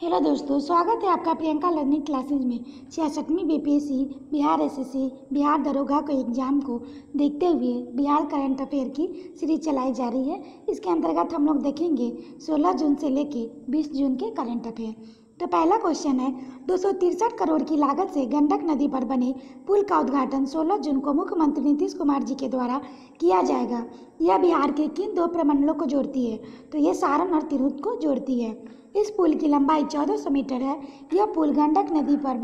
Hello दोस्तों, स्वागत है आपका प्रियंका लर्निंग क्लासेज में। 66वीं बीपीएससी बिहार एसएससी बिहार दरोगा को एग्जाम को देखते हुए बिहार करंट अफेयर की सीरीज चलाई जा रही है। इसके अंतर्गत हम लोग देखेंगे 16 जून से लेके 20 जून के करंट अफेयर। तो पहला क्वेश्चन है, 263 करोड़ की लागत से गंडक नदी पर बने पुल का उद्घाटन 16 जून को मुख्यमंत्री नीतीश कुमार जी के द्वारा किया जाएगा। यह बिहार के किन दो प्रमंडलों को जोड़ती है? तो ये सारण और तिरहुत को जोड़ती है। इस पुल की लंबाई 1400 मीटर है। यह पुल गंडक नदी पर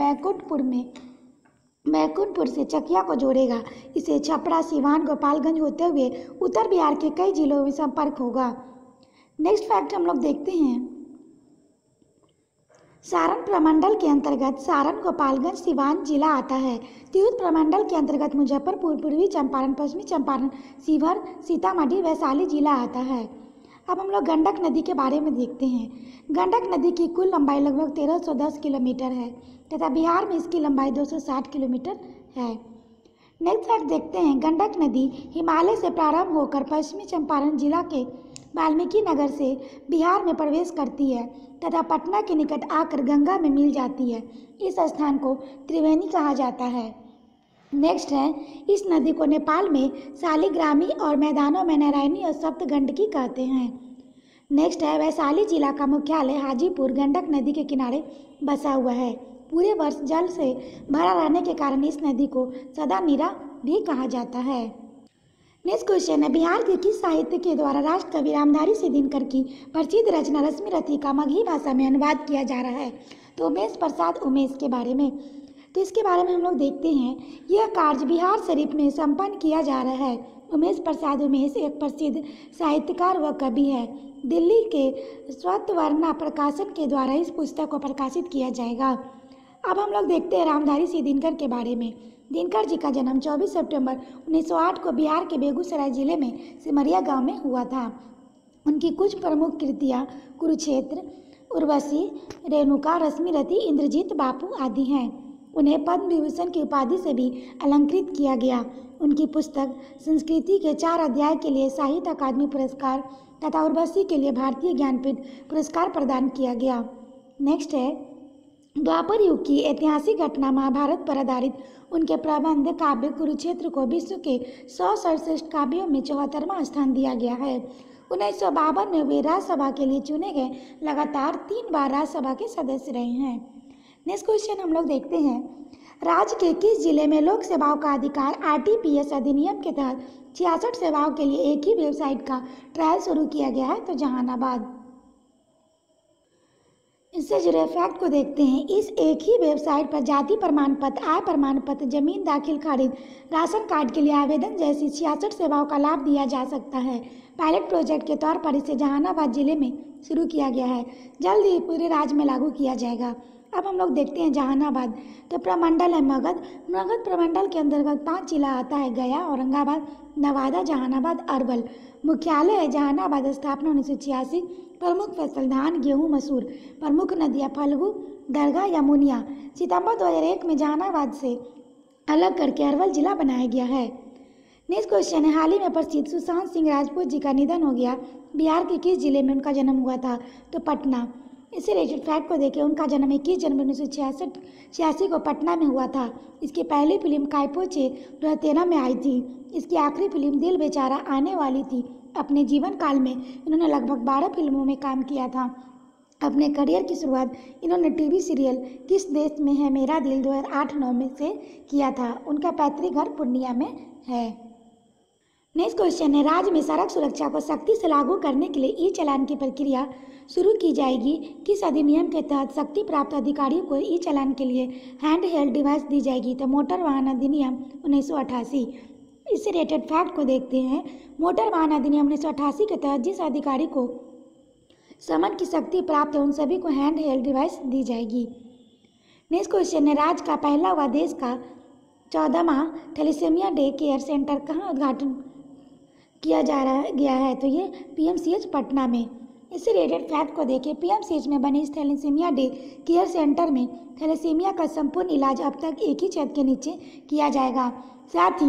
बैकुंठपुर से चकिया को जोड़ेगा। इसे छपरा, सिवान, गोपालगंज होते हुए उत्तर बिहार के कई जिलों में संपर्क होगा। नेक्स्ट फैक्ट हम लोग देखते हैं, सारण प्रमंडल के अंतर्गत सारण, गोपालगंज, सिवान जिला आता है। तिरहुत प्रमंडल के अंतर्गत मुजफ्फरपुर, पूर्वी चंपारण, पश्चिमी चंपारण, शिवहर, सीतामढ़ी, वैशाली जिला आता है। अब हम लोग गंडक नदी के बारे में देखते हैं। गंडक नदी की कुल लंबाई लगभग 1310 किलोमीटर है तथा बिहार में इसकी लंबाई 260 किलोमीटर है। नेक्स्ट फैक्ट देखते हैं, गंडक नदी हिमालय से प्रारंभ होकर पश्चिमी चंपारण जिला के वाल्मीकि नगर से बिहार में प्रवेश करती है तथा पटना के निकट आकर गंगा में मिल जाती है। इस स्थान को त्रिवेणी कहा जाता है। नेक्स्ट है, इस नदी को नेपाल में शालिग्रामी और मैदानों में नारायणी और सप्तगंडकी कहते हैं। नेक्स्ट है, वैशाली जिला का मुख्यालय हाजीपुर गंडक नदी के किनारे बसा हुआ है। पूरे वर्ष जल से भरा रहने के कारण इस नदी को सदा नीरा भी कहा जाता है। नेक्स्ट क्वेश्चन है, बिहार के किस साहित्य के द्वारा राष्ट्र कवि रामधारी सिंह दिनकर की प्रसिद्ध रचना रश्मिरथी का मगही भाषा में अनुवाद किया जा रहा है? तो उमेश प्रसाद उमेश के बारे में। तो इसके बारे में हम लोग देखते हैं, यह कार्य बिहार शरीफ में संपन्न किया जा रहा है। उमेश प्रसाद उमेश एक प्रसिद्ध साहित्यकार व कवि है। दिल्ली के स्वतवर्णा प्रकाशन के द्वारा इस पुस्तक को प्रकाशित किया जाएगा। अब हम लोग देखते हैं रामधारी सिंह दिनकर के बारे में। दिनकर जी का जन्म 24 सितंबर 1908 को बिहार के बेगूसराय जिले में सिमरिया गांव में हुआ था। उनकी कुछ प्रमुख कृतियाँ कुरुक्षेत्र, उर्वशी, रेणुका, रश्मिरथी, इंद्रजीत बापू आदि हैं। उन्हें पद्म विभूषण की उपाधि से भी अलंकृत किया गया। उनकी पुस्तक संस्कृति के 4 अध्याय के लिए साहित्य अकादमी पुरस्कार तथा उर्वशी के लिए भारतीय ज्ञानपीठ पुरस्कार प्रदान किया गया। नेक्स्ट है, द्वापर युग की ऐतिहासिक घटना महाभारत पर आधारित उनके प्रबंध काव्य कुरुक्षेत्र को विश्व के 100 सर्वश्रेष्ठ काव्यों में 74वां स्थान दिया गया है। 1952 में वे राज्यसभा के लिए चुने गए, लगातार 3 बार राज्यसभा के सदस्य रहे हैं। नेक्स्ट क्वेश्चन हम लोग देखते हैं, राज्य के किस जिले में लोक सेवाओं का अधिकार आरटीपीएस अधिनियम के तहत 66 सेवाओं के लिए एक ही वेबसाइट का ट्रायल शुरू किया गया है? तो जहानाबाद। इससे जुड़े फैक्ट को देखते हैं, इस एक ही वेबसाइट पर जाति प्रमाण पत्र, आय प्रमाण पत्र, जमीन दाखिल खारिज, राशन कार्ड के लिए आवेदन जैसी 66 सेवाओं का लाभ दिया जा सकता है। पायलट प्रोजेक्ट के तौर पर इसे जहानाबाद जिले में शुरू किया गया है। जल्द ही पूरे राज्य में लागू किया जाएगा। अब हम लोग देखते हैं जहानाबाद। तो प्रमंडल है मगध। मगध प्रमंडल के अंतर्गत 5 जिला आता है, गया, औरंगाबाद, नवादा, जहानाबाद, अरवल। मुख्यालय है जहानाबाद। स्थापना 1986। प्रमुख फसल धान, गेहूं, मसूर। प्रमुख नदियाँ फल्गु, दरगा, यमुनिया। सितंबर 2001 में जहानाबाद से अलग करके अरवल जिला बनाया गया है। नेक्स्ट क्वेश्चन है, हाल ही में प्रसिद्ध सुशांत सिंह राजपूत जी का निधन हो गया। बिहार के किस जिले में उनका जन्म हुआ था? तो पटना। इससे रिलेटेड फैक्ट को देखें, उनका जन्म 21 जनवरी 1986 को पटना में हुआ था। इसकी पहली फिल्म कायपोचे 2013 में आई थी। इसकी आखिरी फिल्म दिल बेचारा आने वाली थी। अपने जीवन काल में इन्होंने लगभग 12 फिल्मों में काम किया था। अपने करियर की शुरुआत इन्होंने टीवी सीरियल किस देश में है मेरा दिल 2008-9 में से किया था। उनका पैतृक घर पूर्णिया में है। नेक्स्ट क्वेश्चन है, राज्य में सड़क सुरक्षा को सख्ती से लागू करने के लिए ई चालान की प्रक्रिया शुरू की जाएगी? किस अधिनियम के तहत शक्ति प्राप्त अधिकारियों को ई चालान के लिए हैंड हेल्ड डिवाइस दी जाएगी? तो मोटर वाहन अधिनियम 1988। इससे रिलेटेड फैक्ट को देखते हैं, मोटर वाहन अधिनियम 1988 के तहत जिस अधिकारी को समन की शक्ति प्राप्त है उन सभी को हैंड हेल्ड डिवाइस दी जाएगी। नेक्स्ट क्वेश्चन है, राज्य का पहला व देश का 14वां थैलेसीमिया डे केयर सेंटर कहाँ उद्घाटन किया गया है? तो ये पीएमसीएच पटना में। इससे रिलेटेड फैक्ट को देखें, पीएमसीएच में बने इस थैलेसीमिया डे केयर सेंटर में थैलेसीमिया का संपूर्ण इलाज अब तक एक ही छत के नीचे किया जाएगा। साथ ही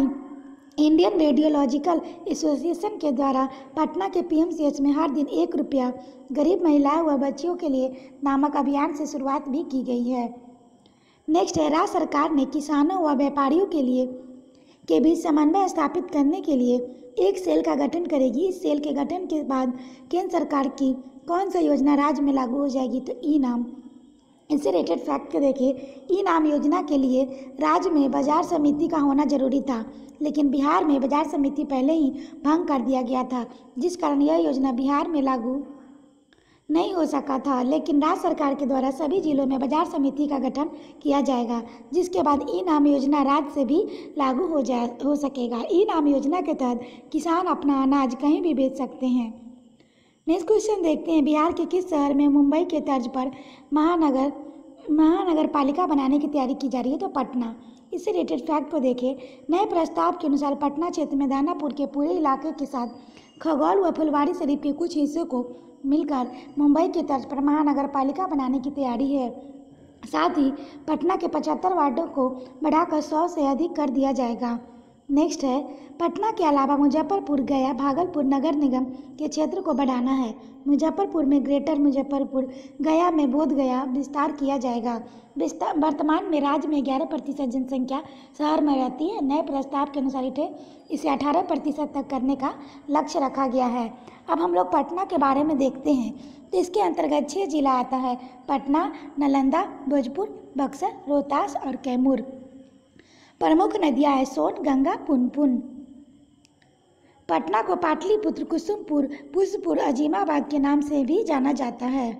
इंडियन रेडियोलॉजिकल एसोसिएशन के द्वारा पटना के पीएमसीएच में हर दिन 1 रुपया गरीब महिलाओं व बच्चियों के लिए नामक अभियान से शुरुआत भी की गई है। नेक्स्ट है, राज्य सरकार ने किसानों व व्यापारियों के बीच समन्वय स्थापित करने के लिए एक सेल का गठन करेगी। इस सेल के गठन के बाद केंद्र सरकार की कौन सा योजना राज्य में लागू हो जाएगी? तो ई नाम। इससे रिलेटेड फैक्ट को देखिए, ई नाम योजना के लिए राज्य में बाजार समिति का होना जरूरी था, लेकिन बिहार में बाजार समिति पहले ही भंग कर दिया गया था, जिस कारण यह योजना बिहार में लागू नहीं हो सका था। लेकिन राज्य सरकार के द्वारा सभी जिलों में बाजार समिति का गठन किया जाएगा, जिसके बाद ई नाम योजना राज्य से भी लागू हो सकेगा। ई नाम योजना के तहत किसान अपना अनाज कहीं भी बेच सकते हैं। नेक्स्ट क्वेश्चन देखते हैं, बिहार के किस शहर में मुंबई के तर्ज पर महानगर पालिका बनाने की तैयारी की जा रही है? तो पटना। इससे रिलेटेड फैक्ट को देखें, नए प्रस्ताव के अनुसार पटना क्षेत्र में दानापुर के पूरे इलाके के साथ खगौल व फुलवारी शरीफ के कुछ हिस्सों को मिलकर मुंबई के तर्ज पर महानगर पालिका बनाने की तैयारी है। साथ ही पटना के 75 वार्डों को बढ़ाकर 100 से अधिक कर दिया जाएगा। नेक्स्ट है, पटना के अलावा मुजफ्फरपुर, गया, भागलपुर नगर निगम के क्षेत्र को बढ़ाना है। मुजफ्फरपुर में ग्रेटर मुजफ्फरपुर, गया में बोध गया विस्तार किया जाएगा। वर्तमान में राज्य में 11% जनसंख्या शहर में रहती है। नए प्रस्ताव के अनुसार इसे 18% तक करने का लक्ष्य रखा गया है। अब हम लोग पटना के बारे में देखते हैं, तो इसके अंतर्गत 6 जिला आता है: पटना, नालंदा, भोजपुर, बक्सर, रोहतास और कैमूर। प्रमुख नदियां हैं सोन, गंगा, पुनपुन। पटना को पाटलिपुत्र, कुसुमपुर, पुष्पपुर, अजीमाबाद के नाम से भी जाना जाता है।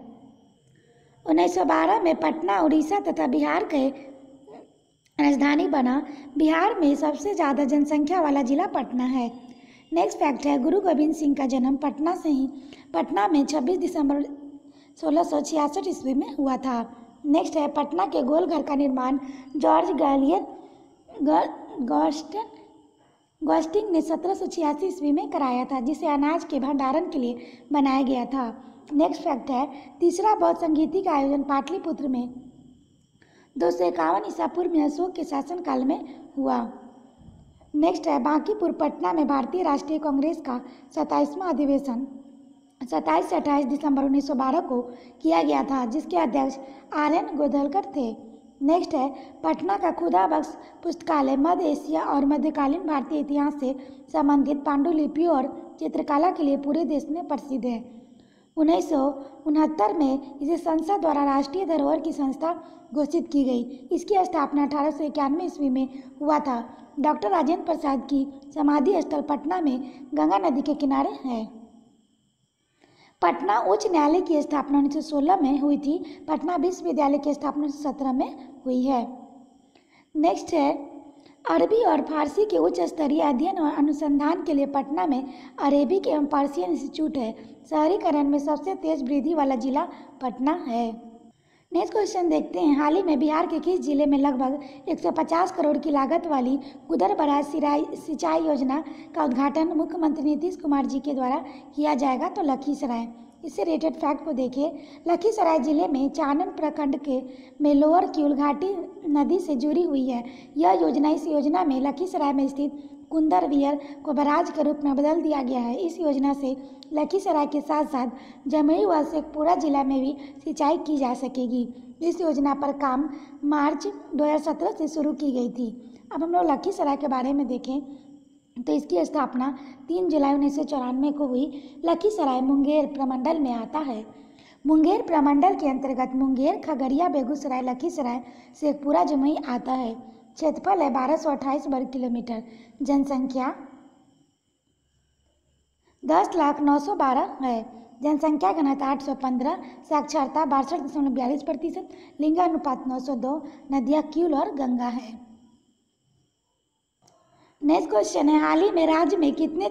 1912 में पटना उड़ीसा तथा बिहार के राजधानी बना। बिहार में सबसे ज़्यादा जनसंख्या वाला जिला पटना है। नेक्स्ट फैक्ट है, गुरु गोविंद सिंह का जन्म पटना में 26 दिसंबर 1666 ईस्वी में हुआ था। नेक्स्ट है, पटना के गोलघर का निर्माण जॉर्ज गॉस्टिंग ने 1786 ईस्वी में कराया था, जिसे अनाज के भंडारण के लिए बनाया गया था। नेक्स्ट फैक्ट है, तीसरा बौद्ध संगीति का आयोजन पाटलिपुत्र में 251 ईसा पूर्व में अशोक के शासनकाल में हुआ। नेक्स्ट है, बांकीपुर पटना में भारतीय राष्ट्रीय कांग्रेस का 27वां अधिवेशन 27 से 28 दिसंबर 1912 को किया गया था, जिसके अध्यक्ष RN गोदलकर थे। नेक्स्ट है, पटना का खुदा बख्श पुस्तकालय मध्य एशिया और मध्यकालीन भारतीय इतिहास से संबंधित पांडुलिपियों और चित्रकला के लिए पूरे देश में प्रसिद्ध है। 1969 में इसे संसद द्वारा राष्ट्रीय धरोहर की संस्था घोषित की गई। इसकी स्थापना 1891 ईस्वी में हुआ था। डॉक्टर राजेंद्र प्रसाद की समाधि स्थल पटना में गंगा नदी के किनारे है। पटना उच्च न्यायालय की स्थापना 1916 में हुई थी। पटना विश्वविद्यालय की स्थापना 1917 में हुई है। नेक्स्ट है, अरबी और फारसी के उच्च स्तरीय अध्ययन और अनुसंधान के लिए पटना में अरेबिक एवं पर्शियन इंस्टीट्यूट है। शहरीकरण में सबसे तेज वृद्धि वाला जिला पटना है। नेक्स्ट क्वेश्चन देखते हैं, हाल ही में बिहार के किस जिले में लगभग 150 करोड़ की लागत वाली गुदर बराज सिंचाई योजना का उद्घाटन मुख्यमंत्री नीतीश कुमार जी के द्वारा किया जाएगा? तो लखीसराय। इससे रिलेटेड फैक्ट को देखिए, लखीसराय जिले में चानन प्रखंड में लोअर क्यूल घाटी नदी से जुड़ी हुई है। यह योजना इस योजना में लखीसराय में स्थित कुंदरवियर को बराज के रूप में बदल दिया गया है। इस योजना से लखीसराय के साथ साथ जमुई व शेखपुरा जिला में भी सिंचाई की जा सकेगी। इस योजना पर काम मार्च 2017 से शुरू की गई थी। अब हम लोग लखीसराय के बारे में देखें तो इसकी स्थापना 3 जुलाई 1994 को हुई। लखीसराय मुंगेर प्रमंडल में आता है। मुंगेर प्रमंडल के अंतर्गत मुंगेर, खगड़िया, बेगूसराय, लखीसराय, शेखपुरा, जमुई आता है। क्षेत्रफल है 1228 वर्ग किलोमीटर। जनसंख्या 10,912,000 है। जनसंख्या घनत्व 815। साक्षरता 62.42%। लिंगानुपात 902। नदियाँ क्यूल और गंगा है। नेक्स्ट क्वेश्चन है, हाल ही में राज्य में कितने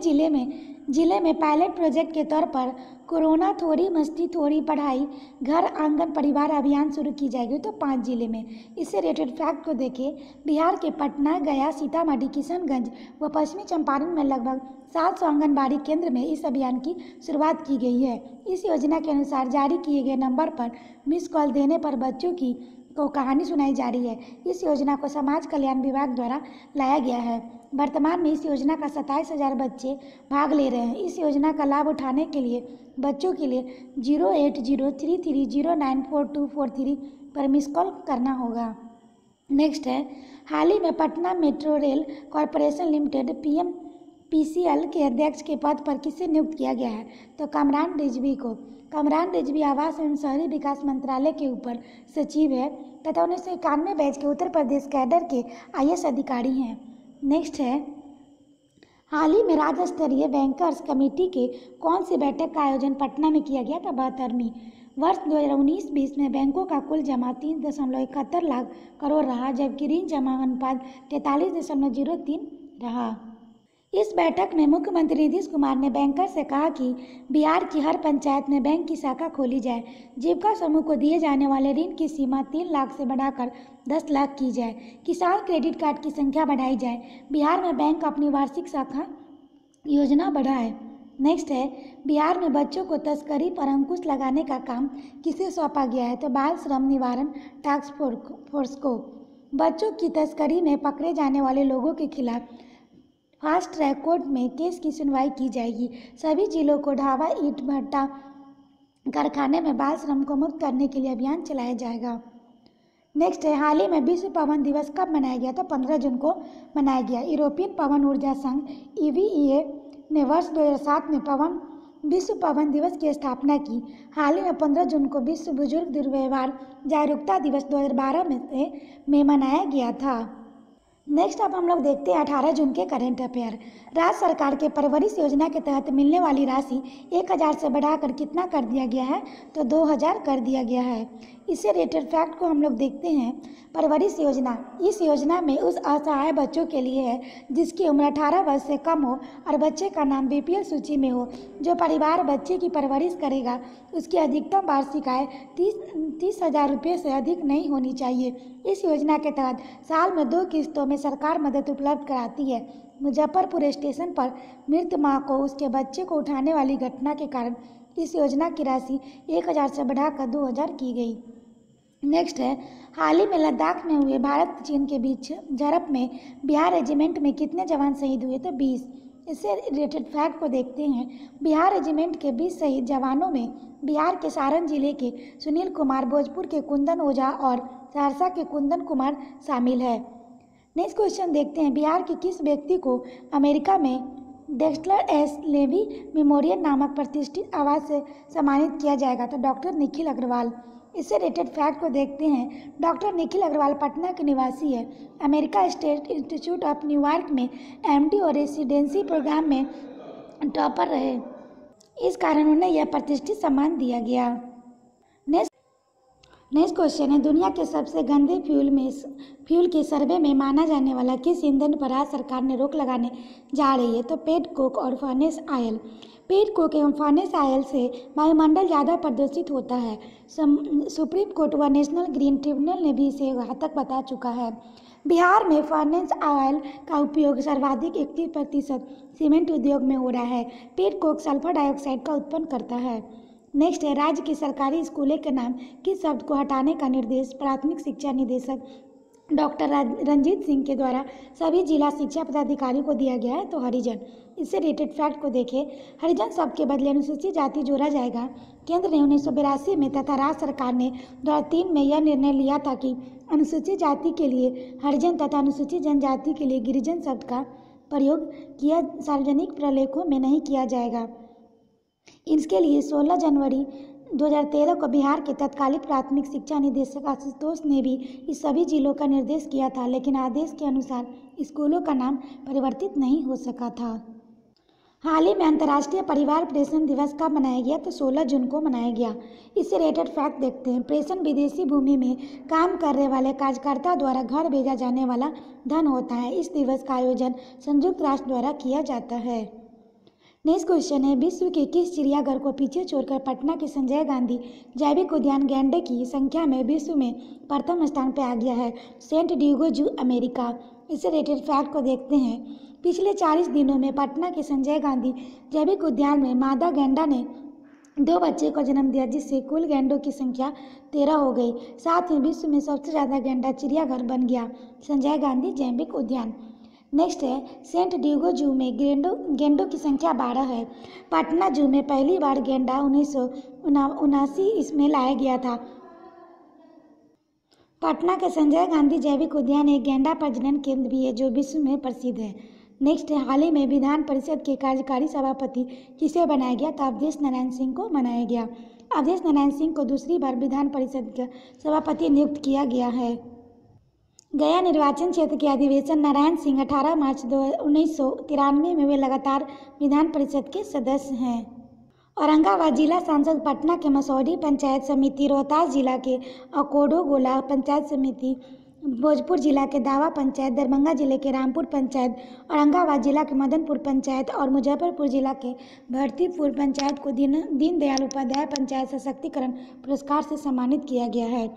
जिले में पायलट प्रोजेक्ट के तौर पर कोरोना थोड़ी मस्ती थोड़ी पढ़ाई घर आंगन परिवार अभियान शुरू की जाएगी? तो 5 जिले में। इससे रिलेटेड फैक्ट को देखिए, बिहार के पटना, गया, सीतामढ़ी, किशनगंज व पश्चिमी चंपारण में लगभग 700 आंगनबाड़ी केंद्र में इस अभियान की शुरुआत की गई है। इस योजना के अनुसार जारी किए गए नंबर पर मिस कॉल देने पर बच्चों की को कहानी सुनाई जा रही है। इस योजना को समाज कल्याण विभाग द्वारा लाया गया है। वर्तमान में इस योजना का 27,000 बच्चे भाग ले रहे हैं। इस योजना का लाभ उठाने के लिए बच्चों के लिए 08033094243 पर मिस कॉल करना होगा। नेक्स्ट है, हाल ही में Patna metro rail corporation limited PMPCL के अध्यक्ष के पद पर किसे नियुक्त किया गया है? तो कामरान रिजवी को। कामरान रिजवी आवास एवं शहरी विकास मंत्रालय के ऊपर सचिव है तथा 1991 बैच के उत्तर प्रदेश कैडर के IAS अधिकारी हैं। नेक्स्ट है, हाल ही में राज्य स्तरीय बैंकर्स कमेटी के कौन सी बैठक का आयोजन पटना में किया गया था? 72वीं। वर्ष 2019-20 में बैंकों का कुल जमा 3.71 लाख करोड़ रहा, जबकि ऋण जमा अनुपात 43.03 रहा। इस बैठक में मुख्यमंत्री नीतीश कुमार ने बैंकर से कहा कि बिहार की हर पंचायत में बैंक की शाखा खोली जाए, जीविका समूह को दिए जाने वाले ऋण की सीमा 3 लाख से बढ़ाकर 10 लाख की जाए, किसान क्रेडिट कार्ड की संख्या बढ़ाई जाए, बिहार में बैंक अपनी वार्षिक शाखा योजना बढ़ाए। नेक्स्ट है, बिहार में बच्चों को तस्करी पर अंकुश लगाने का काम किसे सौंपा गया है? तो बाल श्रम निवारण टास्क फोर्स को। बच्चों की तस्करी में पकड़े जाने वाले लोगों के खिलाफ फास्ट ट्रैक कोर्ट में केस की सुनवाई की जाएगी। सभी जिलों को ढाबा, ईंट भट्टा कारखाने में बाल श्रम को मुक्त करने के लिए अभियान चलाया जाएगा। नेक्स्ट है, हाल ही में विश्व पवन दिवस कब मनाया गया? तो 15 जून को मनाया गया। यूरोपियन पवन ऊर्जा संघ EVEA ने वर्ष 2007 में विश्व पवन दिवस की स्थापना की। हाल ही में 15 जून को विश्व बुजुर्ग दुर्व्यवहार जागरूकता दिवस 2012 में मनाया गया था। नेक्स्ट अब हम लोग देखते हैं 18 जून के करंट अफेयर। राज्य सरकार के परवरिश योजना के तहत मिलने वाली राशि 1,000 से बढ़ाकर कितना कर दिया गया है? तो 2,000 कर दिया गया है। इससे रिलेटेड फैक्ट को हम लोग देखते हैं। परवरिश योजना, इस योजना में उस असहाय बच्चों के लिए है जिसकी उम्र 18 वर्ष से कम हो और बच्चे का नाम BPL सूची में हो। जो परिवार बच्चे की परवरिश करेगा उसकी अधिकतम वार्षिक आय 30,000 रुपये से अधिक नहीं होनी चाहिए। इस योजना के तहत साल में 2 किस्तों में सरकार मदद उपलब्ध कराती है। मुजफ्फरपुर स्टेशन पर मृत मां को उसके बच्चे को उठाने वाली घटना के कारण इस योजना की राशि 1,000 से बढ़ाकर 2,000 की गई। नेक्स्ट है, हाल ही में लद्दाख में हुए भारत चीन के बीच झड़प में बिहार रेजिमेंट में कितने जवान शहीद हुए? तो 20। इससे रिलेटेड फैक्ट को देखते हैं। बिहार रेजिमेंट के 20 शहीद जवानों में बिहार के सारण जिले के सुनील कुमार, भोजपुर के कुंदन ओझा और सहरसा के कुंदन कुमार शामिल है। नेक्स्ट क्वेश्चन देखते हैं, बिहार के किस व्यक्ति को अमेरिका में डेक्सटर एस लेवी मेमोरियल नामक प्रतिष्ठित अवार्ड से सम्मानित किया जाएगा? तो डॉक्टर निखिल अग्रवाल। इससे रिलेटेड फैक्ट को देखते हैं। डॉक्टर निखिल अग्रवाल पटना के निवासी है। America state institute of New York में MD और रेसिडेंसी प्रोग्राम में टॉपर रहे। इस कारण उन्हें यह प्रतिष्ठित सम्मान दिया गया। नेक्स्ट क्वेश्चन है, दुनिया के सबसे गंदे फ्यूल के सर्वे में माना जाने वाला किस ईंधन पर राज्य सरकार ने रोक लगाने जा रही है? तो पेट कोक और फर्नेस ऑयल। पेट कोक एवं फर्नेस ऑयल से वायुमंडल ज़्यादा प्रदूषित होता है। सुप्रीम कोर्ट व नेशनल ग्रीन ट्रिब्यूनल ने भी इसे घातक बता चुका है। बिहार में फर्नेस ऑयल का उपयोग सर्वाधिक 31% सीमेंट उद्योग में हो रहा है। पेट कोक सल्फर डाइऑक्साइड का उत्पन्न करता है। नेक्स्ट है, राज्य की सरकारी स्कूलों के नाम किस शब्द को हटाने का निर्देश प्राथमिक शिक्षा निदेशक डॉक्टर रंजीत सिंह के द्वारा सभी जिला शिक्षा पदाधिकारियों को दिया गया है? तो हरिजन। इससे रिलेटेड फैक्ट को देखें। हरिजन शब्द के बदले अनुसूचित जाति जोड़ा जाएगा। केंद्र ने 1982 में तथा राज्य सरकार ने 2003 में यह निर्णय लिया था कि अनुसूचित जाति के लिए हरिजन तथा अनुसूचित जनजाति के लिए गिरिजन शब्द का प्रयोग किया सार्वजनिक प्रलेखों में नहीं किया जाएगा। इसके लिए 16 जनवरी 2013 को बिहार के तत्कालीन प्राथमिक शिक्षा निदेशक आशुतोष ने भी इस सभी जिलों का निर्देश किया था, लेकिन आदेश के अनुसार स्कूलों का नाम परिवर्तित नहीं हो सका था। हाल ही में अंतर्राष्ट्रीय परिवार प्रेषण दिवस कब मनाया गया? तो 16 जून को मनाया गया। इससे रिलेटेड फैक्ट देखते हैं। प्रेषण विदेशी भूमि में काम करने वाले कार्यकर्ता द्वारा घर भेजा जाने वाला धन होता है। इस दिवस का आयोजन संयुक्त राष्ट्र द्वारा किया जाता है। नेक्स्ट क्वेश्चन है, विश्व के किस चिड़ियाघर को पीछे छोड़कर पटना के संजय गांधी जैविक उद्यान गैंडे की संख्या में विश्व में प्रथम स्थान पर आ गया है? सेंट डिएगो जू, अमेरिका। इससे रिलेटेड फैक्ट को देखते हैं। पिछले 40 दिनों में पटना के संजय गांधी जैविक उद्यान में मादा गैंडा ने 2 बच्चे को जन्म दिया, जिससे कुल गैंडों की संख्या 13 हो गई। साथ ही विश्व में सबसे ज़्यादा गैंडा चिड़ियाघर बन गया, संजय गांधी जैविक उद्यान। नेक्स्ट है सेंट डिएगो जू में गेंडों की संख्या 12 है। पटना जू में पहली बार गेंडा 1979 इसमें लाया गया था। पटना के संजय गांधी जैविक उद्यान एक गेंडा प्रजनन केंद्र भी है जो विश्व में प्रसिद्ध है। नेक्स्ट है हाल ही में विधान परिषद के कार्यकारी सभापति किसे बनाया गया? तो अवधेश नारायण सिंह को बनाया गया। अवधेश नारायण सिंह को दूसरी बार विधान परिषद का सभापति नियुक्त किया गया है। गया निर्वाचन क्षेत्र के अधिवेशन नारायण सिंह 18 मार्च 1993 में वे लगातार विधान परिषद के सदस्य हैं। औरंगाबाद जिला सांसद, पटना के मसौढ़ी पंचायत समिति, रोहतास जिला के अकोडो गोला पंचायत समिति, भोजपुर जिला के दावा पंचायत, दरभंगा जिले के रामपुर पंचायत, औरंगाबाद जिला के मदनपुर पंचायत और मुजफ्फरपुर जिला के भरतीपुर पंचायत को दीनदयाल उपाध्याय पंचायत सशक्तिकरण पुरस्कार से सम्मानित किया गया है।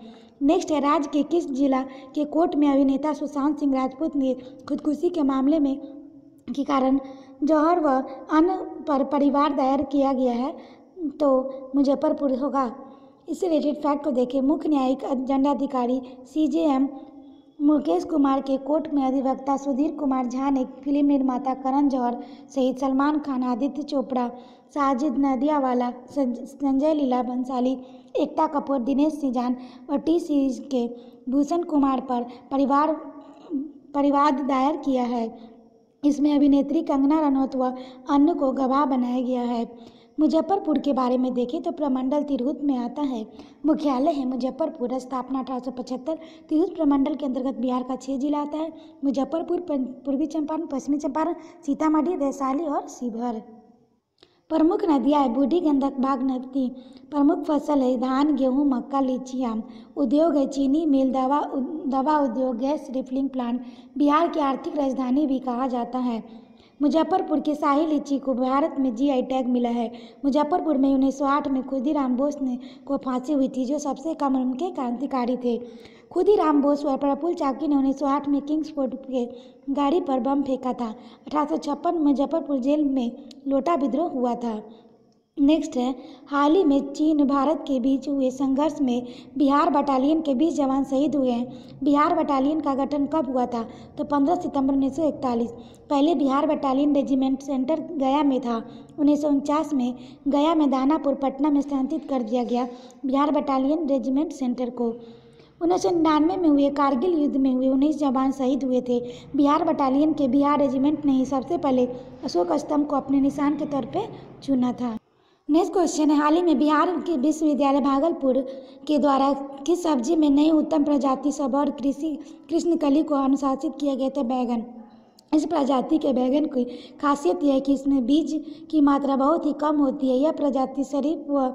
नेक्स्ट है राज्य के किस जिला के कोर्ट में अभिनेता सुशांत सिंह राजपूत ने खुदकुशी के मामले में के कारण जौहर व अन्य पर परिवार दायर किया गया है? तो मुजफ्फरपुर होगा। इससे रिलेटेड फैक्ट को देखें। मुख्य न्यायिक दंडाधिकारी CJM मुकेश कुमार के कोर्ट में अधिवक्ता सुधीर कुमार झा ने फिल्म निर्माता करण जौहर सहित सलमान खान, आदित्य चोपड़ा, साजिद नदियावाला, संजय लीला बंसाली, एकता कपूर, दिनेश सिजान और टी सीरीज के भूषण कुमार पर परिवाद दायर किया है। इसमें अभिनेत्री कंगना रनौत व अन्य को गवाह बनाया गया है। मुजफ्फरपुर के बारे में देखें तो प्रमंडल तिरहुत में आता है। मुख्यालय है मुजफ्फरपुर। स्थापना 1875। तिरहुत प्रमंडल के अंतर्गत बिहार का 6 जिला आता है: मुजफ्फरपुर, पूर्वी चंपारण, पश्चिमी चंपारण, सीतामढ़ी, वैशाली और शिवहर। प्रमुख नदियाँ है बूढ़ी गंडक, बागमती। प्रमुख फसल है धान, गेहूँ, मक्का, लीची, आम। उद्योग है चीनी मिल, दवा उद्योग, गैस रिफिलिंग प्लांट। बिहार की आर्थिक राजधानी भी कहा जाता है। मुजफ्फरपुर की शाही लीची को भारत में GI टैग मिला है। मुजफ्फरपुर में 1908 में खुदीराम बोस को फांसी हुई थी, जो सबसे कम उम्र के क्रांतिकारी थे। खुदीराम बोस व प्रफुल्ल चाकी ने 1908 में किंग्सफोर्ड के गाड़ी पर बम फेंका था। 1856 में मुजफ्फरपुर जेल में लोटा विद्रोह हुआ था। नेक्स्ट है हाल ही में चीन भारत के बीच हुए संघर्ष में बिहार बटालियन के 20 जवान शहीद हुए हैं। बिहार बटालियन का गठन कब हुआ था? तो 15 सितंबर 1941। पहले बिहार बटालियन रेजिमेंट सेंटर गया में था। 1949 में गया में दानापुर, पटना में स्थानांतरित कर दिया गया बिहार बटालियन रेजिमेंट सेंटर को। 1999 में हुए कारगिल युद्ध में हुए 19 जवान शहीद हुए थे। बिहार बटालियन के बिहार रेजिमेंट ने ही सबसे पहले अशोक स्तंभ को अपने निशान के तौर पर चुना था। नेक्स्ट क्वेश्चन है हाल ही में बिहार के विश्वविद्यालय भागलपुर के द्वारा किस सब्जी में नई उत्तम प्रजाति सब और कृष्णकली को अनुशासित किया गया था? बैगन। इस प्रजाति के बैगन की खासियत यह है कि इसमें बीज की मात्रा बहुत ही कम होती है। यह प्रजाति शरीफ व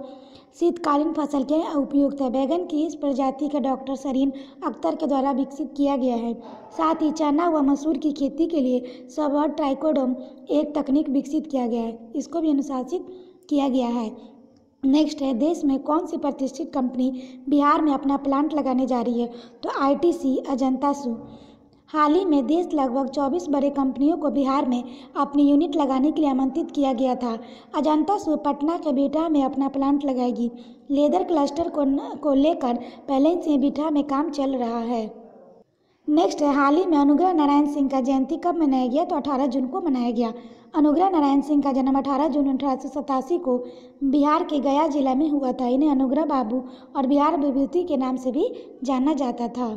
शीतकालीन फसल के उपयुक्त है। बैगन की इस प्रजाति का डॉक्टर शरीन अख्तर के द्वारा विकसित किया गया है। साथ ही चना व मसूर की खेती के लिए सबॉर ट्राइकोडर्म एक तकनीक विकसित किया गया है, इसको भी अनुशासित किया गया है। नेक्स्ट है देश में कौन सी प्रतिष्ठित कंपनी बिहार में अपना प्लांट लगाने जा रही है? तो ITC अजंता सू। हाल ही में देश लगभग 24 बड़े कंपनियों को बिहार में अपनी यूनिट लगाने के लिए आमंत्रित किया गया था। अजंता सू पटना के बिठा में अपना प्लांट लगाएगी। लेदर क्लस्टर को लेकर पहले से बिठा में काम चल रहा है। नेक्स्ट है हाल ही में अनुग्रह नारायण सिंह का जयंती कब मनाया गया? तो 18 जून को मनाया गया। अनुग्रह नारायण सिंह का जन्म 18 जून 1887 को बिहार के गया जिला में हुआ था। इन्हें अनुग्रह बाबू और बिहार विभूति के नाम से भी जाना जाता था।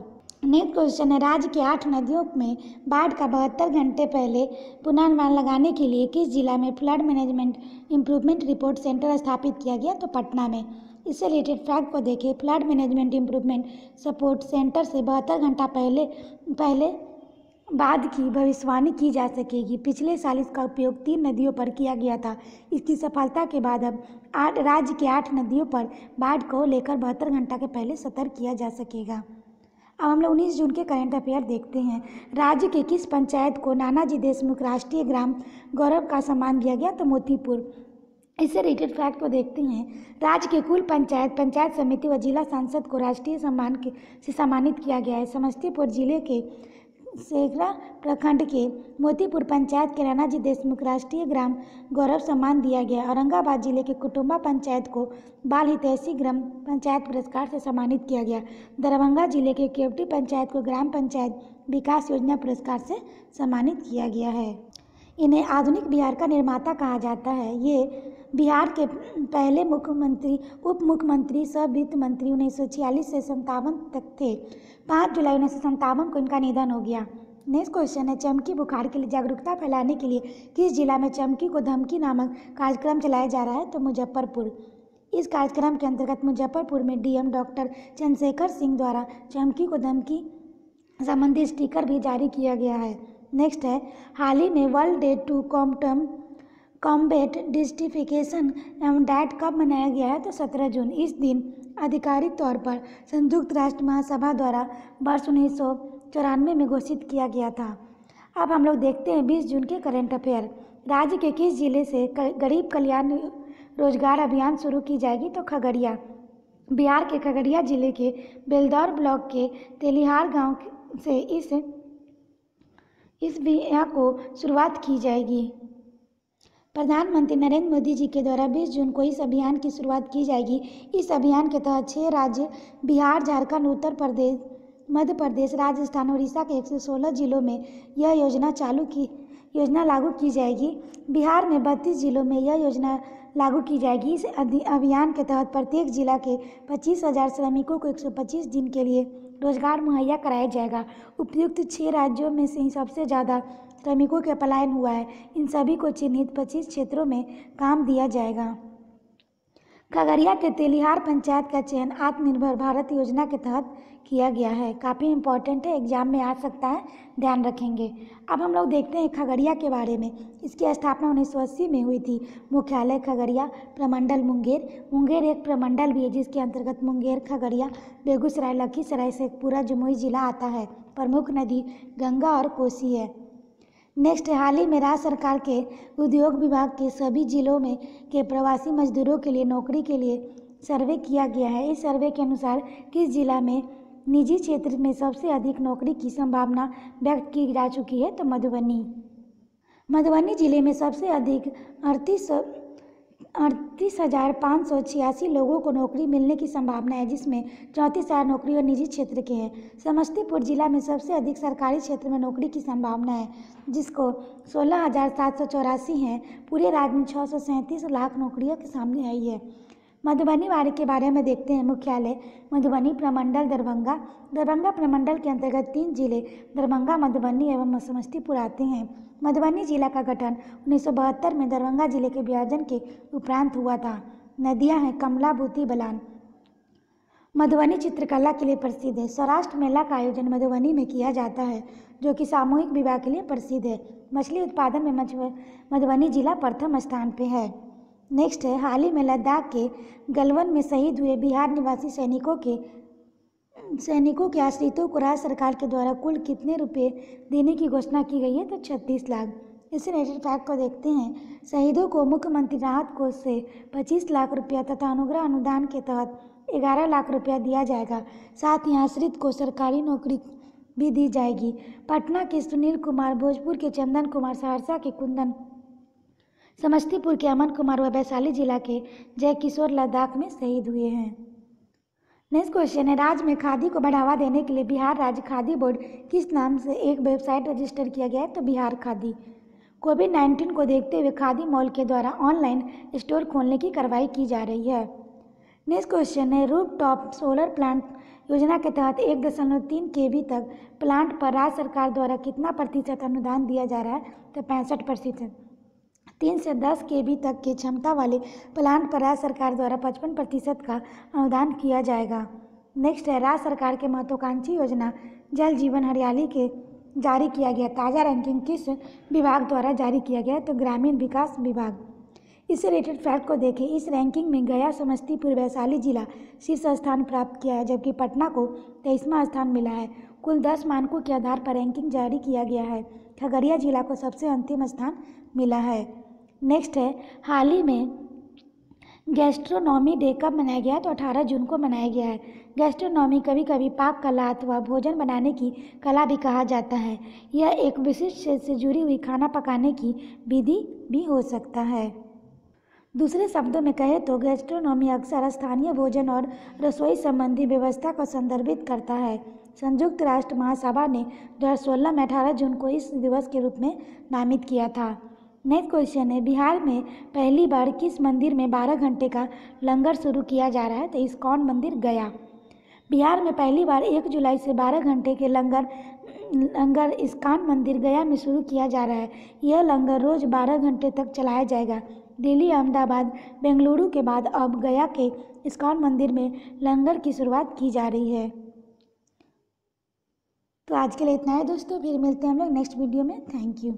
नेक्स्ट क्वेश्चन है राज्य की 8 नदियों में बाढ़ का 72 घंटे पहले पुनर्निर्माण लगाने के लिए किस जिला में flood management improvement report centre स्थापित किया गया? तो पटना में। इससे रिलेटेड फैक्ट को देखें। Flood management improvement support centre से 72 घंटा पहले बाद की भविष्यवाणी की जा सकेगी। पिछले साल इसका उपयोग 3 नदियों पर किया गया था। इसकी सफलता के बाद अब राज्य की 8 नदियों पर बाढ़ को लेकर 72 घंटा के पहले सतर्क किया जा सकेगा। अब हम लोग 19 जून के करंट अफेयर देखते हैं। राज्य के किस पंचायत को नानाजी देशमुख राष्ट्रीय ग्राम गौरव का सम्मान दिया गया? तो मोतीपुर। इससे रिलेटेड फैक्ट को देखते हैं। राज्य के कुल पंचायत समिति व जिला सांसद को राष्ट्रीय सम्मान से सम्मानित किया गया है। समस्तीपुर जिले के सेगरा प्रखंड के मोतीपुर पंचायत के राणाजी देशमुख राष्ट्रीय ग्राम गौरव सम्मान दिया गया। औरंगाबाद जिले के कुटुंबा पंचायत को बाल हितैषी ग्राम पंचायत पुरस्कार से सम्मानित किया गया। दरभंगा जिले के केवटी पंचायत को ग्राम पंचायत विकास योजना पुरस्कार से सम्मानित किया गया है। इन्हें आधुनिक बिहार का निर्माता कहा जाता है। ये बिहार के पहले मुख्यमंत्री, उप मुख्यमंत्री, सह वित्त मंत्री 1946 से 57 तक थे। 5 जुलाई 1957 को इनका निधन हो गया। नेक्स्ट क्वेश्चन है, चमकी बुखार के लिए जागरूकता फैलाने के लिए किस जिला में चमकी को धमकी नामक कार्यक्रम चलाया जा रहा है? तो मुजफ्फरपुर। इस कार्यक्रम के अंतर्गत मुजफ्फरपुर में डीएम डॉक्टर चंद्रशेखर सिंह द्वारा चमकी को धमकी संबंधी स्टिकर भी जारी किया गया है। नेक्स्ट है, हाल ही में वर्ल्ड डे टू कॉम्बेट डिस्टिफिकेशन एवं डाइट कब मनाया गया है? तो 17 जून। इस दिन आधिकारिक तौर पर संयुक्त राष्ट्र महासभा द्वारा वर्ष 1994 में घोषित किया गया था। अब हम लोग देखते हैं 20 जून के करंट अफेयर। राज्य के किस जिले से गरीब कल्याण रोजगार अभियान शुरू की जाएगी? तो खगड़िया। बिहार के खगड़िया जिले के बेलदौर ब्लॉक के तेलिहार गांव से इस अभियान को शुरुआत की जाएगी। प्रधानमंत्री नरेंद्र मोदी जी के द्वारा 20 जून को इस अभियान की शुरुआत की जाएगी। इस अभियान के तहत 6 राज्य बिहार, झारखंड, उत्तर प्रदेश, मध्य प्रदेश, राजस्थान, उड़ीसा के 116 जिलों में यह योजना लागू की जाएगी। बिहार में 32 जिलों में यह योजना लागू की जाएगी। इस अभियान के तहत प्रत्येक जिला के 25,000 श्रमिकों को 125 दिन के लिए रोजगार मुहैया कराया जाएगा। उपर्युक्त 6 राज्यों में से ही सबसे ज़्यादा श्रमिकों का पलायन हुआ है। इन सभी को चिन्हित 25 क्षेत्रों में काम दिया जाएगा। खगड़िया के तेलिहार पंचायत का चयन आत्मनिर्भर भारत योजना के तहत किया गया है। काफ़ी इंपॉर्टेंट है, एग्जाम में आ सकता है, ध्यान रखेंगे। अब हम लोग देखते हैं खगड़िया के बारे में। इसकी स्थापना 1980 में हुई थी। मुख्यालय खगड़िया, प्रमंडल मुंगेर। मुंगेर एक प्रमंडल भी है जिसके अंतर्गत मुंगेर, खगड़िया, बेगूसराय, लखीसराय से पूरा जमुई जिला आता है। प्रमुख नदी गंगा और कोसी है। नेक्स्ट है, हाल ही में राज्य सरकार के उद्योग विभाग के सभी जिलों में के प्रवासी मजदूरों के लिए नौकरी के लिए सर्वे किया गया है। इस सर्वे के अनुसार किस जिला में निजी क्षेत्र में सबसे अधिक नौकरी की संभावना व्यक्त की जा चुकी है? तो मधुबनी। मधुबनी जिले में सबसे अधिक 38,586 लोगों को नौकरी मिलने की संभावना है, जिसमें 34,000 नौकरी और निजी क्षेत्र के हैं। समस्तीपुर जिला में सबसे अधिक सरकारी क्षेत्र में नौकरी की संभावना है, जिसको 16,784 हैं। पूरे राज्य में 637 लाख नौकरियों के सामने आई है। मधुबनी वार्ड के बारे में देखते हैं। मुख्यालय मधुबनी, प्रमंडल दरभंगा। दरभंगा प्रमंडल के अंतर्गत 3 जिले दरभंगा, मधुबनी एवं समस्तीपुर आते हैं। मधुबनी जिला का गठन 1972 में दरभंगा जिले के विभाजन के उपरांत हुआ था। नदियां हैं कमला, बूती, बलान। मधुबनी चित्रकला के लिए प्रसिद्ध है। सौराष्ट्र मेला का आयोजन मधुबनी में किया जाता है, जो कि सामूहिक विवाह के लिए प्रसिद्ध है। मछली उत्पादन में मधुबनी जिला प्रथम स्थान पे है। नेक्स्ट है, हाल ही में लद्दाख के गलवान में शहीद हुए बिहार निवासी सैनिकों के आश्रितों को राज्य सरकार के द्वारा कुल कितने रुपए देने की घोषणा की गई है? तो 36 लाख। इसी रिलेटेड फैक्ट को देखते हैं। शहीदों को मुख्यमंत्री राहत कोष से 25 लाख रुपया तथा अनुग्रह अनुदान के तहत 11 लाख रुपया दिया जाएगा। साथ ही आश्रित को सरकारी नौकरी भी दी जाएगी। पटना के सुनील कुमार, भोजपुर के चंदन कुमार, सहरसा के कुंदन, समस्तीपुर के अमन कुमार व वैशाली जिला के जय किशोर लद्दाख में शहीद हुए हैं। नेक्स्ट क्वेश्चन है, राज्य में खादी को बढ़ावा देने के लिए बिहार राज्य खादी बोर्ड किस नाम से एक वेबसाइट रजिस्टर किया गया है? तो बिहार खादी। कोविड-19 को देखते हुए खादी मॉल के द्वारा ऑनलाइन स्टोर खोलने की कार्रवाई की जा रही है। नेक्स्ट क्वेश्चन है, रूफ टॉप सोलर प्लांट योजना के तहत 1.3 kV तक प्लांट पर राज्य सरकार द्वारा कितना प्रतिशत अनुदान दिया जा रहा है? तो 65%। 3 से 10 kV तक की क्षमता वाले प्लांट पर राज्य सरकार द्वारा 55% का अनुदान किया जाएगा। नेक्स्ट है, राज्य सरकार के महत्वाकांक्षी योजना जल जीवन हरियाली के जारी किया गया ताज़ा रैंकिंग किस विभाग द्वारा जारी किया गया? तो ग्रामीण विकास विभाग। इससे रिलेटेड फैक्ट को देखें। इस रैंकिंग में गया, समस्तीपुर, वैशाली जिला शीर्ष स्थान प्राप्त किया है, जबकि पटना को 23वां स्थान मिला है। कुल 10 मानकों के आधार पर रैंकिंग जारी किया गया है। खगड़िया जिला को सबसे अंतिम स्थान मिला है। नेक्स्ट है, हाल ही में गैस्ट्रोनॉमी डे कब मनाया गया है? तो 18 जून को मनाया गया है। गैस्ट्रोनॉमी कभी कभी पाक कला अथवा भोजन बनाने की कला भी कहा जाता है। यह एक विशिष्ट क्षेत्र से जुड़ी हुई खाना पकाने की विधि भी हो सकता है। दूसरे शब्दों में कहें तो गैस्ट्रोनॉमी अक्सर स्थानीय भोजन और रसोई संबंधी व्यवस्था को संदर्भित करता है। संयुक्त राष्ट्र महासभा ने 2016 में 18 जून को इस दिवस के रूप में नामित किया था। नेक्स्ट क्वेश्चन है, बिहार में पहली बार किस मंदिर में 12 घंटे का लंगर शुरू किया जा रहा है? तो इस्कॉन मंदिर गया। बिहार में पहली बार 1 जुलाई से 12 घंटे के लंगर इस्कॉन मंदिर गया में शुरू किया जा रहा है। यह लंगर रोज 12 घंटे तक चलाया जाएगा। दिल्ली, अहमदाबाद, बेंगलुरु के बाद अब गया के इस्कॉन मंदिर में लंगर की शुरुआत की जा रही है। तो आज के लिए इतना है दोस्तों, फिर मिलते हैं हम लोग नेक्स्ट वीडियो में। Thank you.